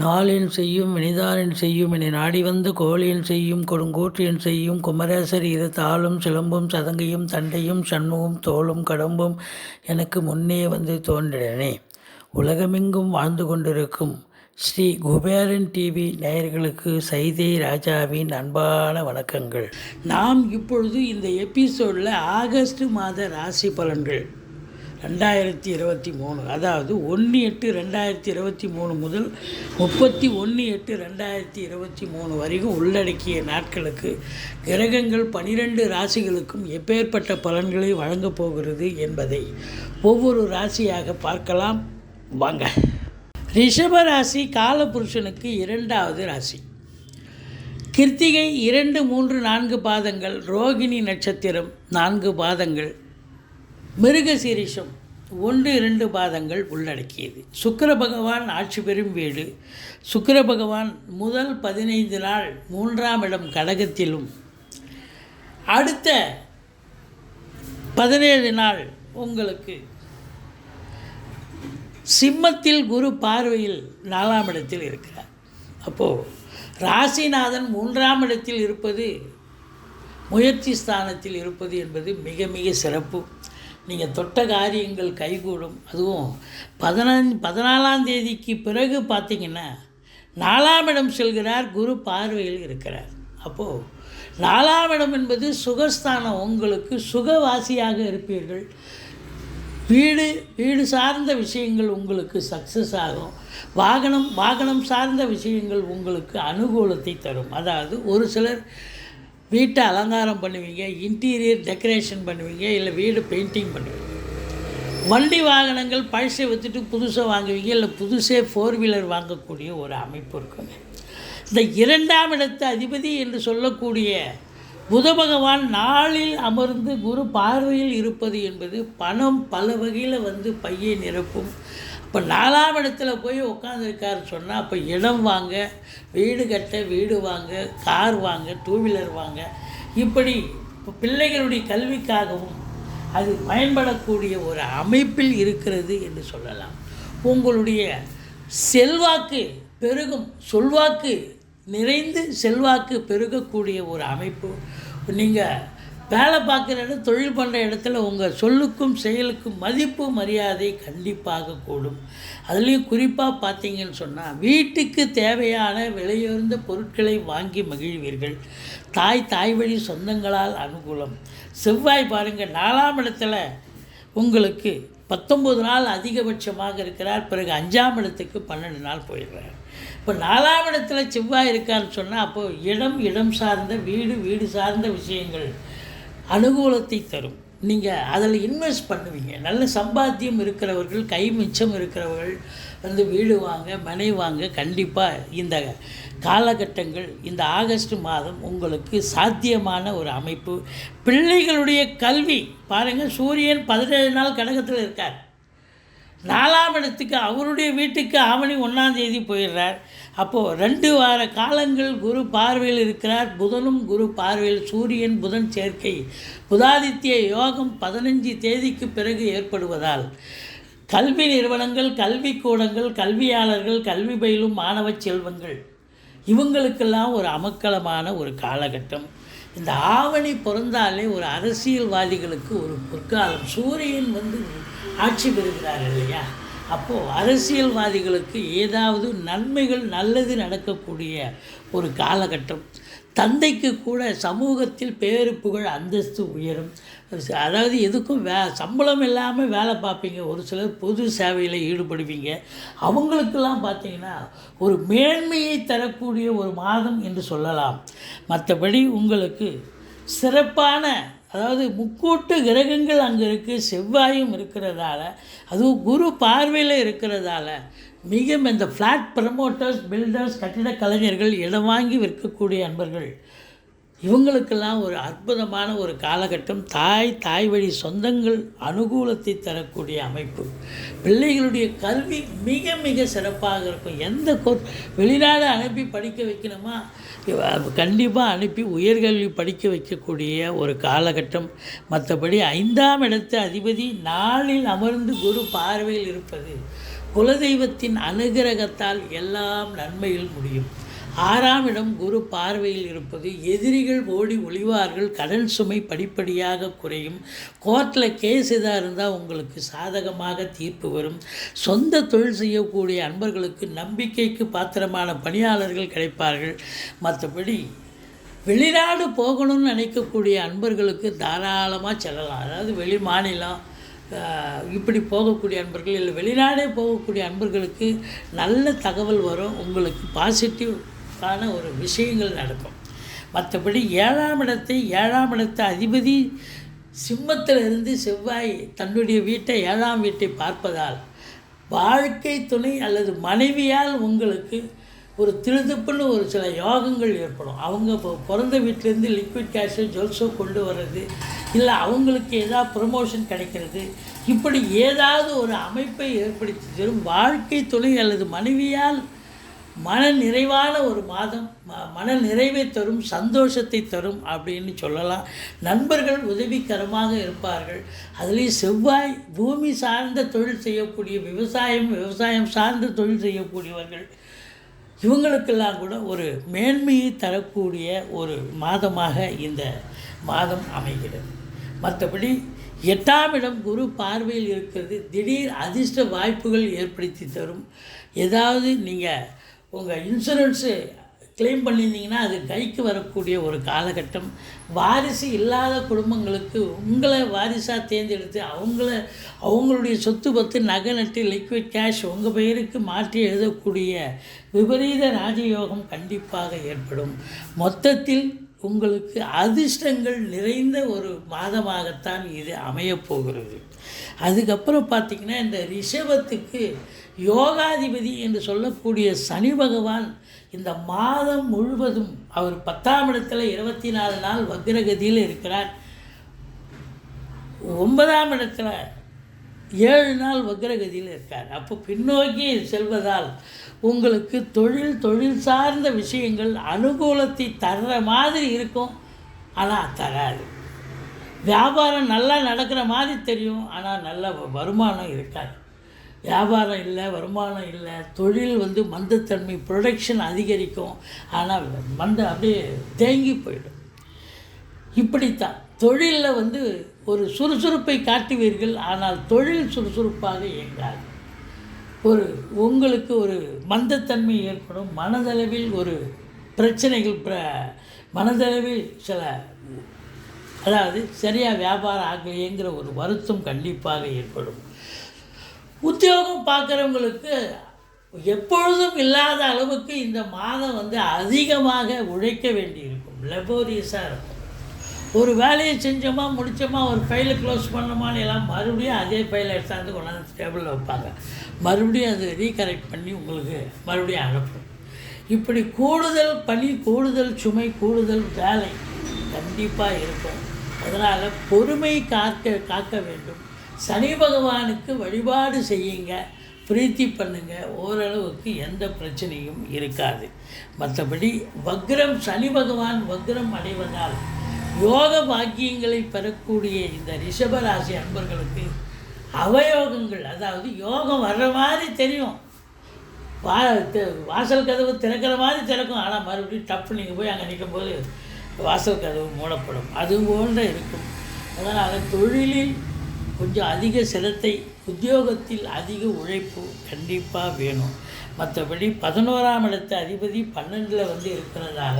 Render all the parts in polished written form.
நாளின் செய்யும் வினிதானின் செய்யும் என நாடி வந்து கோழியின் செய்யும் கொடுங்கூற்றியன் செய்யும் குமரேசர் இது தாளும் சிலம்பும் சதங்கையும் தண்டையும் சண்முகம் தோளும் கடம்பும் எனக்கு முன்னே வந்து தோன்றினே. உலகமெங்கும் வாழ்ந்து கொண்டிருக்கும் ஸ்ரீ குபேரன் டிவி நேயர்களுக்கு சைதை ராஜாவின் அன்பான வணக்கங்கள். நாம் இப்பொழுது இந்த எபிசோடில் ஆகஸ்ட் மாத ராசி பலன்கள் 2023, அதாவது 1/8/2023 முதல் 31/8/2023 வரைக்கும் உள்ளடக்கிய நாட்களுக்கு கிரகங்கள் 12 ராசிகளுக்கும் எப்பேற்பட்ட பலன்களை வழங்கப் போகிறது என்பதை ஒவ்வொரு ராசியாக பார்க்கலாம் வாங்க. ரிஷப ராசி காலபுருஷனுக்கு 2வது ராசி. கிருத்திகை 2, 3, 4 பாதங்கள், ரோகிணி நட்சத்திரம் 4 பாதங்கள், மிருகசீரிஷம் 1, 2 பாதங்கள் உள்ளடக்கியது. சுக்கிர பகவான் ஆட்சி பெறும் வீடு. சுக்கிர பகவான் முதல் 15 நாள் 3ஆம் இடம் கடகத்திலும், அடுத்த 17 நாள் உங்களுக்கு சிம்மத்தில் குரு பார்வையில் 4ஆம் இடத்தில் இருக்கிறார். அப்போது ராசிநாதன் 3ஆம் இடத்தில் இருப்பது, முயற்சி ஸ்தானத்தில் இருப்பது என்பது மிக மிக சிறப்பு. நீங்கள் தொட்ட காரியங்கள் கைகூடும். அதுவும் 14ஆம் தேதிக்கு பிறகு பார்த்திங்கன்னா 4ஆம் இடம் செல்கிறார், குரு பார்வையில் இருக்கிறார். அப்போது 4ஆம் இடம் என்பது சுகஸ்தானம். உங்களுக்கு சுகவாசியாக இருப்பீர்கள். வீடு சார்ந்த விஷயங்கள் உங்களுக்கு சக்ஸஸ் ஆகும். வாகனம் சார்ந்த விஷயங்கள் உங்களுக்கு அனுகூலத்தை தரும். அதாவது ஒரு சிலர் வீட்டை அலங்காரம் பண்ணுவீங்க, இன்டீரியர் டெக்கரேஷன் பண்ணுவீங்க, இல்லை வீடு பெயிண்டிங் பண்ணுவீங்க. வண்டி வாகனங்கள் பழசை விற்றுட்டு புதுசாக வாங்குவீங்க, இல்லை புதுசே 4 வீலர் வாங்கக்கூடிய ஒரு அமைப்பு இருக்குங்க. இந்த 2ஆம் இடத்து அதிபதி என்று சொல்லக்கூடிய புத பகவான் நாளில் அமர்ந்து குரு பார்வையில் இருப்பது என்பது பணம் பல வகையில் வந்து பையை நிரப்பும். இப்போ 4ஆம் இடத்துல போய் உட்காந்துருக்காருன்னு சொன்னால் அப்போ இடம் வாங்க, வீடு கட்ட, வீடு வாங்க, கார் வாங்க, 2 வீலர் வாங்க, இப்படி இப்போ பிள்ளைகளுடைய கல்விக்காகவும் அது பயன்படக்கூடிய ஒரு அமைப்பில் இருக்கிறது என்று சொல்லலாம். உங்களுடைய செல்வாக்கு பெருகும், சொல்வாக்கு நிறைந்து செல்வாக்கு பெருகக்கூடிய ஒரு அமைப்பு. நீங்கள் வேலை பார்க்குற இடம், தொழில் பண்ணுற இடத்துல உங்கள் சொல்லுக்கும் செயலுக்கும் மதிப்பு மரியாதை கண்டிப்பாக கூடும். அதுலேயும் குறிப்பாக பார்த்தீங்கன்னு சொன்னால் வீட்டுக்கு தேவையான விலையுயர்ந்த பொருட்களை வாங்கி மகிழ்வீர்கள். தாய் வழி சொந்தங்களால் அனுகூலம். செவ்வாய் பாருங்கள் 4ஆம் இடத்துல உங்களுக்கு 19 நாள் அதிகபட்சமாக இருக்கிறார். பிறகு 5ஆம் இடத்துக்கு 12 நாள் போயிடுறார். இப்போ 4ஆம் இடத்துல செவ்வாய் இருக்கான்னு சொன்னால் அப்போது இடம் சார்ந்த வீடு சார்ந்த விஷயங்கள் அனுகூலத்தை தரும். நீங்கள் அதில் இன்வெஸ்ட் பண்ணுவீங்க. நல்ல சம்பாத்தியம் இருக்கிறவர்கள், கை மிச்சம் இருக்கிறவர்கள் வந்து வீடு வாங்க, மனை வாங்க கண்டிப்பாக இந்த காலகட்டங்கள், இந்த ஆகஸ்ட் மாதம் உங்களுக்கு சாத்தியமான ஒரு அமைப்பு. பிள்ளைகளுடைய கல்வி பாருங்கள், சூரியன் 17 நாள் கடகத்தில் இருக்கார். 4ஆம் இடத்துக்கு அவருடைய வீட்டுக்கு ஆவணி 1ஆம் தேதி போயிடுறார். அப்போது 2 வார காலங்கள் குரு பார்வையில் இருக்கிறார். புதனும் குரு பார்வையில், சூரியன் புதன் சேர்க்கை, புதாதித்ய யோகம் 15 தேதிக்கு பிறகு ஏற்படுவதால் கல்வி நிறுவனங்கள், கல்விக்கூடங்கள், கல்வியாளர்கள், கல்வி பயிலும் மாணவ செல்வங்கள் இவங்களுக்கெல்லாம் ஒரு அமக்கலமான ஒரு காலகட்டம். இந்த ஆவணி பிறந்தாலே ஒரு அரசியல்வாதிகளுக்கு ஒரு பொற்காலம். சூரியன் வந்து ஆட்சி பெறுகிறார் இல்லையா? அப்போது அரசியல்வாதிகளுக்கு ஏதாவது நன்மைகள், நல்லது நடக்கக்கூடிய ஒரு காலகட்டம். தந்தைக்கு கூட சமூகத்தில் பேரு புகழ் அந்தஸ்து உயரும். அதாவது எதுக்கும் சம்பளம் இல்லாமல் வேலை பார்ப்பீங்க. ஒரு சிலர் பொது சேவையில் ஈடுபடுவீங்க. அவங்களுக்கெல்லாம் பார்த்திங்கன்னா ஒரு மேன்மையை தரக்கூடிய ஒரு மாதம் என்று சொல்லலாம். மற்றபடி உங்களுக்கு சிறப்பான, அதாவது முக்கூட்டு கிரகங்கள் அங்கே இருக்குது. செவ்வாயும் இருக்கிறதால, அதுவும் குரு பார்வையில் இருக்கிறதால மிக இந்த ஃப்ளாட் ப்ரமோட்டர்ஸ், பில்டர்ஸ், கட்டிட கலைஞர்கள், இடம் வாங்கி விற்கக்கூடிய அன்பர்கள் இவங்களுக்கெல்லாம் ஒரு அற்புதமான ஒரு காலகட்டம். தாய் வழி சொந்தங்கள் அனுகூலத்தை தரக்கூடிய அமைப்பு. பிள்ளைகளுடைய கல்வி மிக மிக சிறப்பாக இருக்கும். எந்த வெளிநாடு அனுப்பி படிக்க வைக்கணுமா, கண்டிப்பாக அனுப்பி உயர்கல்வி படிக்க வைக்கக்கூடிய ஒரு காலகட்டம். மற்றபடி 5ஆம் இடத்து அதிபதி நாளில் அமர்ந்து குரு பார்வையில் இருப்பது குலதெய்வத்தின் அனுகிரகத்தால் எல்லாம் நன்மையில் முடியும். 6ஆம் இடம் குரு பார்வையில் இருப்பது எதிரிகள் ஓடி ஒளிவார்கள். கடன் சுமை படிப்படியாக குறையும். கோர்ட்டில் கேஸ் எதாக இருந்தால் உங்களுக்கு சாதகமாக தீர்ப்பு வரும். சொந்த தொழில் செய்யக்கூடிய அன்பர்களுக்கு நம்பிக்கைக்கு பாத்திரமான பணியாளர்கள் கிடைப்பார்கள். மற்றபடி வெளிநாடு போகணும்னு நினைக்கக்கூடிய அன்பர்களுக்கு தாராளமாக செல்லலாம். அதாவது வெளி மாநிலம் இப்படி போகக்கூடிய அன்பர்கள், இல்லை வெளிநாடே போகக்கூடிய அன்பர்களுக்கு நல்ல தகவல் வரும். உங்களுக்கு பாசிட்டிவான ஒரு விஷயங்கள் நடக்கும். மற்றபடி 7ஆம் இடத்தை அதிபதி சிம்மத்திலிருந்து செவ்வாய் தன்னுடைய வீட்டை 7ஆம் வீட்டை பார்ப்பதால் வாழ்க்கை துணை அல்லது மனைவியால் உங்களுக்கு ஒரு திருதுப்புன்னு ஒரு சில யோகங்கள் ஏற்படும். அவங்க இப்போ பிறந்த வீட்டிலேருந்து லிக்விட் கேஷோ ஜுவல்ஸோ கொண்டு வர்றது, இல்லை அவங்களுக்கு ஏதாவது ப்ரமோஷன் கிடைக்கிறது, இப்படி ஏதாவது ஒரு அமைப்பை ஏற்படுத்தி தரும். வாழ்க்கை துணை அல்லது மனைவியால் மன நிறைவான ஒரு மாதம், மன நிறைவை தரும், சந்தோஷத்தை தரும் அப்படின்னு சொல்லலாம். நண்பர்கள் உதவிகரமாக இருப்பார்கள். அதுலேயும் செவ்வாய் பூமி சார்ந்த தொழில் செய்யக்கூடிய விவசாயம் சார்ந்த தொழில் செய்யக்கூடியவர்கள், இவங்களுக்கெல்லாம் கூட ஒரு மேன்மையை தரக்கூடிய ஒரு மாதமாக இந்த மாதம் அமைகிறது. மற்றபடி 8ஆம் இடம் குரு பார்வையில் இருக்கிறது. திடீர் அதிர்ஷ்ட வாய்ப்புகள் ஏற்படுத்தி தரும். ஏதாவது நீங்கள் உங்கள் இன்சூரன்ஸு கிளைம் பண்ணியிருந்தீங்கன்னா அது கைக்கு வரக்கூடிய ஒரு காலகட்டம். வாரிசு இல்லாத குடும்பங்களுக்கு உங்களை வாரிசாக தேர்ந்தெடுத்து அவங்களுடைய சொத்து பத்து நகை நட்டு லிக்விட் கேஷ் உங்கள் பெயருக்கு மாற்றி எழுதக்கூடிய விபரீத ராஜயோகம் கண்டிப்பாக ஏற்படும். மொத்தத்தில் உங்களுக்கு அதிர்ஷ்டங்கள் நிறைந்த ஒரு மாதமாகத்தான் இது அமையப்போகிறது. அதுக்கப்புறம் பார்த்திங்கன்னா இந்த ரிஷபத்துக்கு யோகாதிபதி என்று சொல்லக்கூடிய சனி பகவான் இந்த மாதம் முழுவதும் அவர் 10ஆம் இடத்துல 24 நாள் வக்ரகதியில் இருக்கிறார். 9ஆம் இடத்துல 7 நாள் வக்ரகதியில் இருக்கார். அப்போ பின்னோக்கி செல்வதால் உங்களுக்கு தொழில் சார்ந்த விஷயங்கள் அனுகூலத்தை தர்ற மாதிரி இருக்கும், ஆனால் தராது. வியாபாரம் நல்லா நடக்கிற மாதிரி தெரியும், ஆனால் நல்ல வருமானம் இருக்காது. வியாபாரம் இல்லை, வருமானம் இல்லை, தொழில் மந்தத்தன்மை, ப்ரொடக்ஷன் அதிகரிக்கும், ஆனால் அப்படியே தேங்கி போயிடும். இப்படித்தான் தொழிலில் ஒரு சுறுசுறுப்பை காட்டுவீர்கள், ஆனால் தொழில் சுறுசுறுப்பாக இயங்காது. உங்களுக்கு ஒரு மந்தத்தன்மை ஏற்படும். மனதளவில் ஒரு பிரச்சனைகள், மனதளவில் சில அதாவது சரியாக வியாபாரம் ஆகலையேங்கிற ஒரு வருத்தம் கண்டிப்பாக ஏற்படும். உத்தியோகம் பார்க்குறவங்களுக்கு எப்பொழுதும் இல்லாத அளவுக்கு இந்த மாதம் அதிகமாக உழைக்க வேண்டியிருக்கும். லெபோரியஸாக இருக்கும். ஒரு வேலையை செஞ்சோமா முடித்தோமா, ஒரு ஃபைலை க்ளோஸ் பண்ணோமான்னு எல்லாம் மறுபடியும் அதே ஃபைலை எடுத்தாந்து கொண்டாந்து டேபிளில் வைப்பாங்க. மறுபடியும் அது ரீகரெக்ட் பண்ணி உங்களுக்கு மறுபடியும் அனுப்பும். இப்படி கூடுதல் பணி, கூடுதல் சுமை, கூடுதல் வேலை கண்டிப்பாக இருக்கும். அதனால் பொறுமை காக்க வேண்டும். சனி பகவானுக்கு வழிபாடு செய்யுங்க, பிரீத்தி பண்ணுங்கள், ஓரளவுக்கு எந்த பிரச்சனையும் இருக்காது. மற்றபடி சனி பகவான் வக்ரம் அடைவதால் யோக பாக்கியங்களை பெறக்கூடிய இந்த ரிஷபராசி அன்பர்களுக்கு அவயோகங்கள், அதாவது யோகம் வர்ற மாதிரி தெரியும், வாசல் கதவு திறக்கிற மாதிரி திறக்கும், ஆனால் மறுபடியும் டப்பு நீங்கள் போய் அங்கே நிற்கும்போது வாசல் கதவு மூடப்படும். அது போன்ற இருக்கும். அதனால் தொழிலில் கொஞ்சம் அதிக சிரத்தை, உத்தியோகத்தில் அதிக உழைப்பு கண்டிப்பாக வேணும். மற்றபடி 11ஆம் இடத்து அதிபதி 12ல் இருக்கிறதால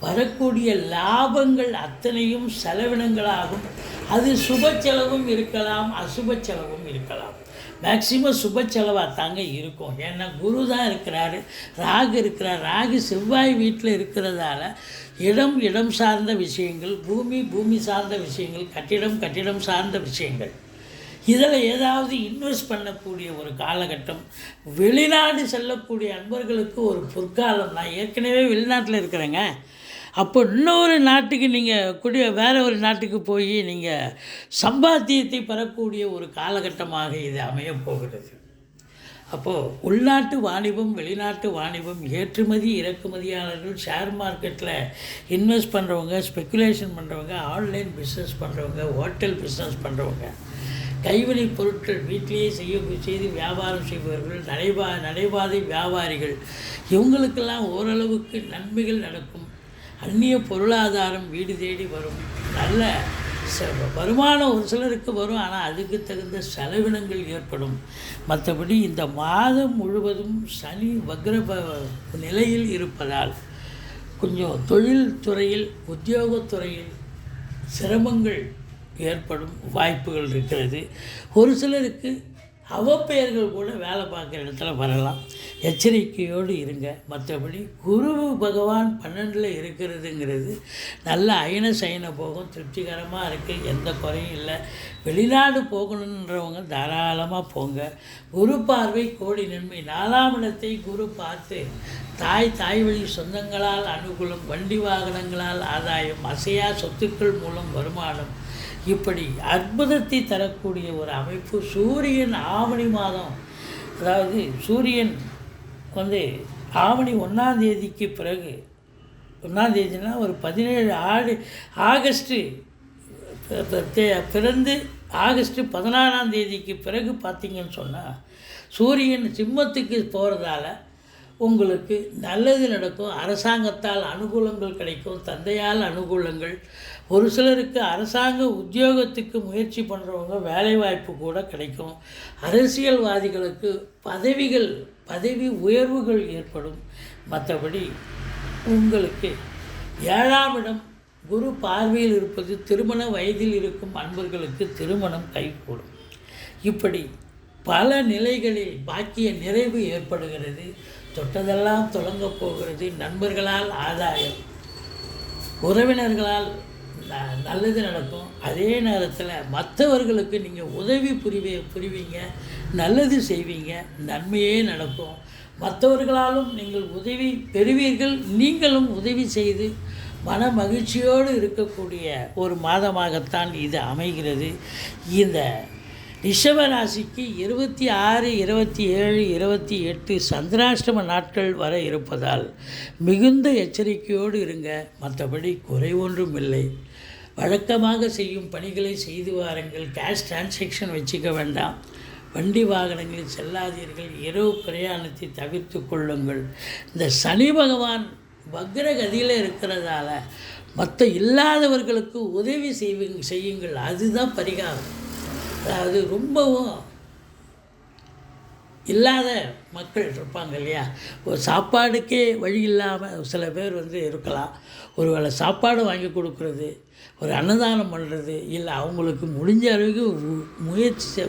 வரக்கூடிய லாபங்கள் அத்தனையும் செலவினங்களாகும். அது சுப செலவும் இருக்கலாம், அசுப செலவும் இருக்கலாம். மேக்சிமம் சுப செலவாக தாங்க இருக்கும். ஏன்னா குரு தான் இருக்கிறாரு, ராகு இருக்கிறார். ராகு செவ்வாய் வீட்டில் இருக்கிறதால இடம் சார்ந்த விஷயங்கள், பூமி சார்ந்த விஷயங்கள், கட்டிடம் சார்ந்த விஷயங்கள், இதில் ஏதாவது இன்வெஸ்ட் பண்ணக்கூடிய ஒரு காலகட்டம். வெளிநாடு செல்லக்கூடிய அன்பர்களுக்கு ஒரு பொற்காலம். நான் ஏற்கனவே வெளிநாட்டில் இருக்கிறேங்க, அப்போ இன்னொரு நாட்டுக்கு நீங்கள் வேறு ஒரு நாட்டுக்கு போய் நீங்கள் சம்பாத்தியத்தை பெறக்கூடிய ஒரு காலகட்டமாக இது அமையப் போகிறது. அப்போது உள்நாட்டு வாணிபம், வெளிநாட்டு வாணிபம், ஏற்றுமதி இறக்குமதியாளர்கள், ஷேர் மார்க்கெட்டில் இன்வெஸ்ட் பண்ணுறவங்க, ஸ்பெக்குலேஷன் பண்ணுறவங்க, ஆன்லைன் பிஸ்னஸ் பண்ணுறவங்க, ஹோட்டல் பிஸ்னஸ் பண்ணுறவங்க, கைவினைப் பொருட்கள் வீட்டிலேயே செய்து வியாபாரம் செய்பவர்கள், நடைபாதை வியாபாரிகள், இவங்களுக்கெல்லாம் ஓரளவுக்கு நன்மைகள் நடக்கும். அந்நிய பொருளாதாரம் வீடு தேடி வரும். நல்ல வருமானம் ஒரு சிலருக்கு வரும், ஆனால் அதுக்கு தகுந்த செலவினங்கள் ஏற்படும். மற்றபடி இந்த மாதம் முழுவதும் சனி வக்ர நிலையில் இருப்பதால் கொஞ்சம் தொழில் துறையில், உத்தியோகத்துறையில் சிரமங்கள் ஏற்படும் வாய்ப்புகள் இருக்கிறது. ஒரு சிலருக்கு அவப்பெயர்கள் கூட வேலை பார்க்குற இடத்துல வரலாம். எச்சரிக்கையோடு இருங்க. மற்றபடி குரு பகவான் 12ல் இருக்கிறதுங்கிறது நல்ல அயன சயன போகும், திருப்திகரமாக இருக்குது, எந்த குறையும் இல்லை. வெளிநாடு போகணுன்றவங்க தாராளமாக போங்க. குரு பார்வை கோடி நன்மை. 4ஆம் இடத்தை குரு பார்த்து தாய் வழி சொந்தங்களால் அனுகூலம், வண்டி வாகனங்களால் ஆதாயம், அசையா சொத்துக்கள் மூலம் வருமானம், இப்படி அற்புதத்தை தரக்கூடிய ஒரு அமைப்பு. சூரியன் ஆவணி மாதம், அதாவது சூரியன் ஆவணி 1ஆம் தேதிக்கு பிறகு, 1ஆம் தேதினா ஒரு 17 ஆகஸ்ட்டு பிறந்து ஆகஸ்ட் 16ஆம் தேதிக்கு பிறகு பார்த்திங்கன்னு சொன்னால் சூரியன் சிம்மத்துக்கு போகிறதால உங்களுக்கு நல்லது நடக்கும். அரசாங்கத்தால் அனுகூலங்கள் கிடைக்கும், தந்தையால் அனுகூலங்கள். ஒரு சிலருக்கு அரசாங்க உத்தியோகத்துக்கு முயற்சி பண்ணுறவங்க வேலைவாய்ப்பு கூட கிடைக்கும். அரசியல்வாதிகளுக்கு பதவி உயர்வுகள் ஏற்படும். மற்றபடி உங்களுக்கு 7ஆம் இடம் குரு பார்வையில் இருப்பது திருமண வயதில் இருக்கும் அன்பர்களுக்கு திருமணம் கைகூடும். இப்படி பல நிலைகளில் பாக்கிய நிறைவு ஏற்படுகிறது. தொட்டதெல்லாம் தொடங்கப் போகிறது. நண்பர்களால் ஆதாயம், உறவினர்களால் நல்லது நடக்கும். அதே நேரத்தில் மற்றவர்களுக்கு நீங்கள் உதவி புரிவீங்க, நல்லது செய்வீங்க, நன்மையே நடக்கும். மற்றவர்களாலும் நீங்கள் உதவி பெறுவீர்கள். நீங்களும் உதவி செய்து மன மகிழ்ச்சியோடு இருக்கக்கூடிய ஒரு மாதமாகத்தான் இது அமைகிறது. இந்த ரிஷபராசிக்கு 26, 27, 28 சந்திராஷ்டம நாட்கள் வர இருப்பதால் மிகுந்த எச்சரிக்கையோடு இருங்க. மற்றபடி குறை ஒன்றும் இல்லை. வழக்கமாக செய்யும் பணிகளை செய்து வாருங்கள். கேஷ் டிரான்சாக்ஷன் வச்சுக்க வேண்டாம். வண்டி வாகனங்களில் செல்லாதீர்கள். இரவு பிரயாணத்தை தவிர்த்து கொள்ளுங்கள். இந்த சனி பகவான் வக்ரகதியில் இருக்கிறதால மற்ற இல்லாதவர்களுக்கு உதவி செய்யுங்கள். அதுதான் பரிகாரம். அதாவது ரொம்பவும் இல்லாத மக்கள் இருப்பாங்க இல்லையா, ஒரு சாப்பாடுக்கே வழி இல்லாமல் சில பேர் இருக்கலாம். ஒரு வேளை சாப்பாடு வாங்கி கொடுக்குறது, ஒரு அன்னதானம் பண்ணுறது, இல்லை அவங்களுக்கு முடிஞ்ச அளவுக்கு முயற்சி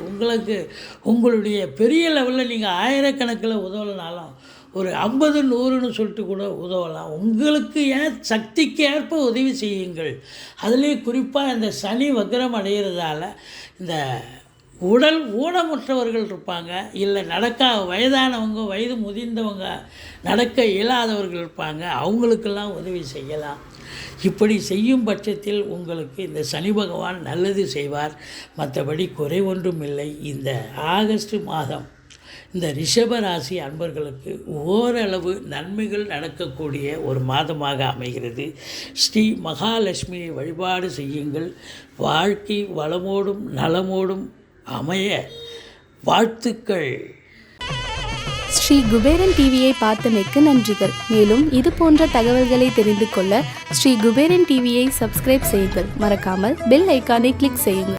உங்களுடைய பெரிய லெவலில் நீங்கள் ஆயிரக்கணக்கில் உதவலைனாலும் ஒரு 50, 100ன்னு சொல்லிட்டு கூட உதவலாம். உங்களுக்கு சக்திக்கு ஏற்ப உதவி செய்யுங்கள். அதுலேயும் குறிப்பாக இந்த சனி வக்ரம் அடைகிறதால இந்த உடல் ஊனமுற்றவர்கள் இருப்பாங்க, இல்லை வயதானவங்க, வயது முதிர்ந்தவங்க, நடக்க இயலாதவர்கள் இருப்பாங்க. அவங்களுக்கெல்லாம் உதவி செய்யலாம். இப்படி செய்யும் பட்சத்தில் உங்களுக்கு இந்த சனி பகவான் நல்லது செய்வார். மற்றபடி குறை ஒன்றும் இல்லை. இந்த ஆகஸ்ட் மாதம் இந்த ரிஷபராசி அன்பர்களுக்கு ஓரளவு நன்மைகள் நடக்கக்கூடிய ஒரு மாதமாக அமைகிறது. ஸ்ரீ மகாலட்சுமியை வழிபாடு செய்யுங்கள். வாழ்க்கை வளமோடும் நலமோடும் அமைய வாழ்த்துக்கள். ஸ்ரீ குபேரன் டிவியை பார்த்தமைக்கு நன்றிகள். மேலும் இது போன்ற தகவல்களை தெரிந்து கொள்ள ஸ்ரீ குபேரன் டிவியை சப்ஸ்கிரைப் செய்யுங்கள். மறக்காமல் பெல் ஐக்கானை கிளிக் செய்யுங்கள்.